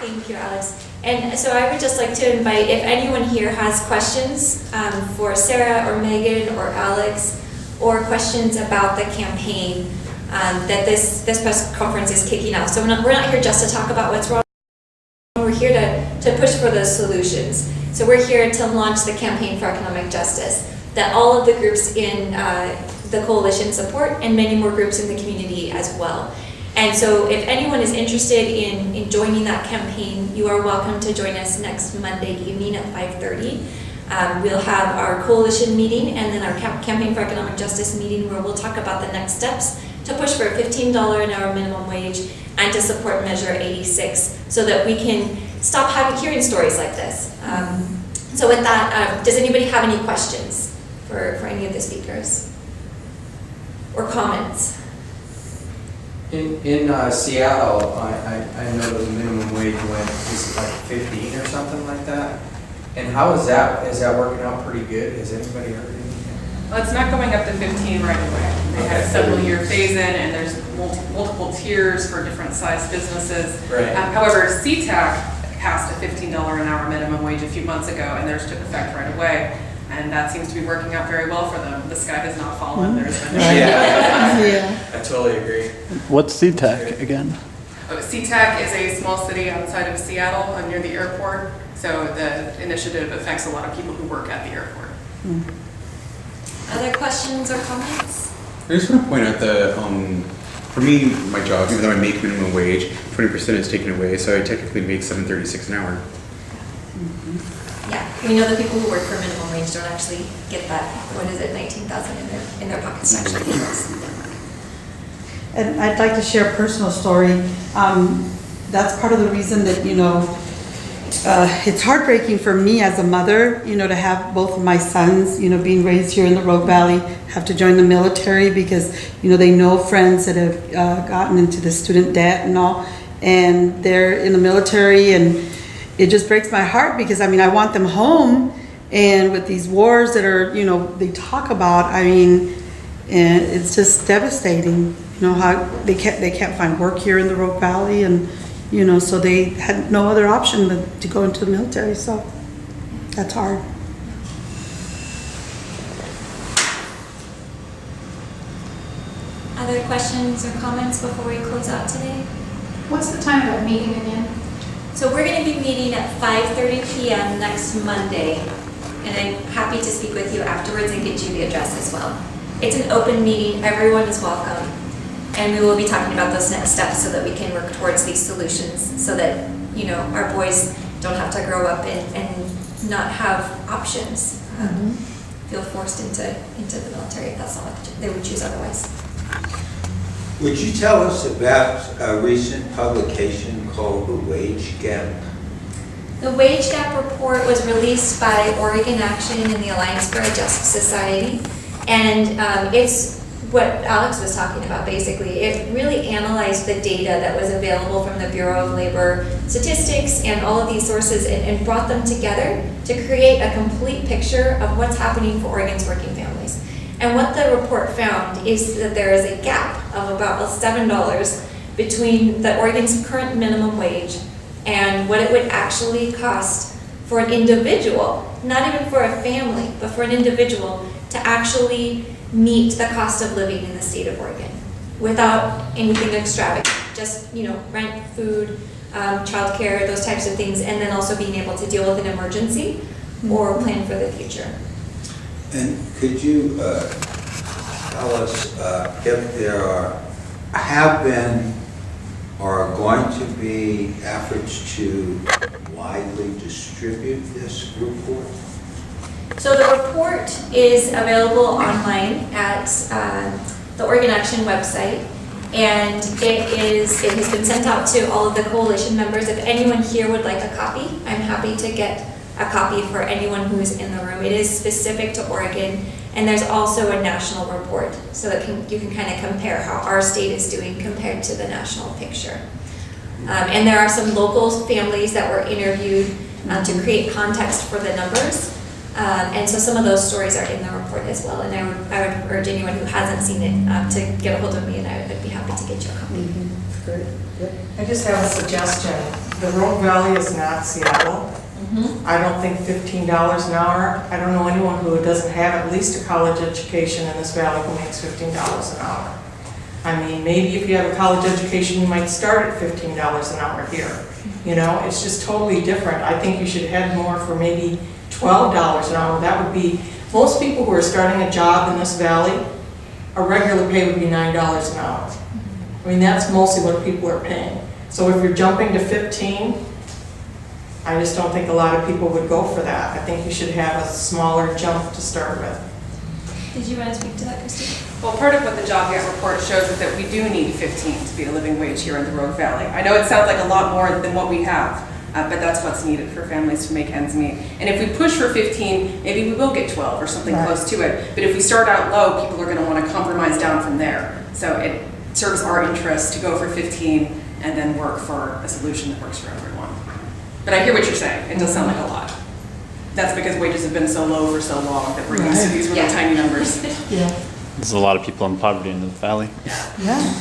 Thank you, Alex. And so I would just like to invite, if anyone here has questions for Sarah or Megan or Alex, or questions about the campaign that this press conference is kicking off. So we're not here just to talk about what's wrong. We're here to push for those solutions. So we're here to launch the campaign for economic justice that all of the groups in the coalition support, and many more groups in the community as well. And so if anyone is interested in joining that campaign, you are welcome to join us next Monday evening at 5:30. We'll have our coalition meeting and then our campaign for economic justice meeting, where we'll talk about the next steps to push for a $15 an hour minimum wage and to support Measure 86 so that we can stop hearing stories like this. So with that, does anybody have any questions for any of the speakers or comments? In Seattle, I know the minimum wage is like 15 or something like that. And how is that? Is that working out pretty good? Has anybody heard anything? Well, it's not going up to 15 right away. They had a several-year phase-in, and there's multiple tiers for different size businesses. Right. However, CTAC passed a $15 an hour minimum wage a few months ago, and theirs took effect right away. And that seems to be working out very well for them. The sky has not fallen. There's been Yeah, I totally agree. What's CTAC again? SeaTac is a small city outside of Seattle near the airport. So the initiative affects a lot of people who work at the airport. Other questions or comments? I just want to point out that for me, my job, even though I make minimum wage, 20% is taken away, so I technically make $7.36 an hour. Yeah, we know the people who work for minimum wage don't actually get that, what is it, 19,000 in their pockets to actually get those. And I'd like to share a personal story. That's part of the reason that, it's heartbreaking for me as a mother, to have both of my sons, being raised here in the Rogue Valley, have to join the military because, they know friends that have gotten into the student debt and all, and they're in the military, and it just breaks my heart because, I want them home, and with these wars that are, they talk about, and it's just devastating, how they can't find work here in the Rogue Valley, and so they had no other option but to go into the military, so that's hard. Other questions or comments before we close out today? What's the time of that meeting again? So we're going to be meeting at 5:30 p.m. next Monday, and I'm happy to speak with you afterwards and get you the address as well. It's an open meeting, everyone is welcome, and we will be talking about those next steps so that we can work towards these solutions so that, our boys don't have to grow up and not have options, feel forced into the military if that's not what they would choose otherwise. Would you tell us about a recent publication called The Wage Gap? The Wage Gap Report was released by Oregon Action and the Alliance for a Just Society, and it's what Alex was talking about basically. It really analyzed the data that was available from the Bureau of Labor Statistics and all of these sources and brought them together to create a complete picture of what's happening for Oregon's working families. And what the report found is that there is a gap of about $7 between the Oregon's current minimum wage and what it would actually cost for an individual, not even for a family, but for an individual to actually meet the cost of living in the state of Oregon without anything extravagant, just rent, food, childcare, those types of things, and then also being able to deal with an emergency or plan for the future. And could you tell us if there have been or are going to be efforts to widely distribute this report? So the report is available online at the Oregon Action website, and it has been sent out to all of the coalition members. If anyone here would like a copy, I'm happy to get a copy for anyone who's in the room. It is specific to Oregon, and there's also a national report so that you can kind of compare how our state is doing compared to the national picture. And there are some local families that were interviewed to create context for the numbers. And so some of those stories are in the report as well, and I would urge anyone who hasn't seen it to get a hold of me, and I would be happy happy to get you a copy. Great, yep. I just have a suggestion. The Rogue Valley is not Seattle. I don't think $15 an hour, I don't know anyone who doesn't have at least a college education in this valley who makes $15 an hour. I mean, maybe if you have a college education, you might start at $15 an hour here. You know, it's just totally different. I think you should head more for maybe $12 an hour. That would be, most people who are starting a job in this valley, a regular pay would be $9 an hour. I mean, that's mostly what people are paying. So if you're jumping to 15, I just don't think a lot of people would go for that. I think you should have a smaller jump to start with. Did you want to speak to that, Christy? Well, part of what the job gap report shows is that we do need 15 to be a living wage here in the Rogue Valley. I know it sounds like a lot more than what we have, but that's what's needed for families to make ends meet. And if we push for 15, maybe we will get 12 or something Right. close to it. But if we start out low, people are going to want to compromise down from there. So it serves our interest to go for 15 and then work for a solution that works for everyone. But I hear what you're saying. It does sound like a lot. That's because wages have been so low for so long that we're used to these really Yeah. tiny numbers. Yeah, There's a lot of people in poverty in the valley. yeah.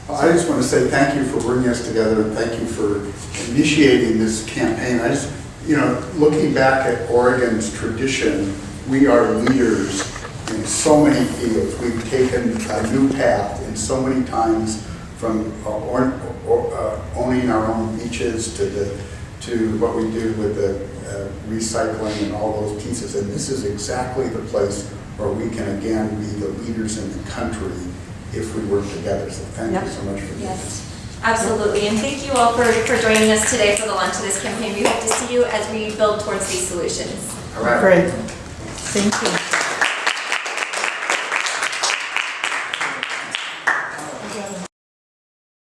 I just want to say thank you for bringing us together and thank you for initiating this campaign. I just, looking back at Oregon's tradition, we are leaders in so many fields. We've taken a new path in so many times from owning our own beaches to what we do with the recycling and all those pieces. And this is exactly the place where we can again be the leaders in the country if we work together. So thank you so much for doing this. Yes, absolutely. And thank you all for joining us today for the launch of this campaign. We hope to see you as we build towards these solutions. All right. Great. Thank you.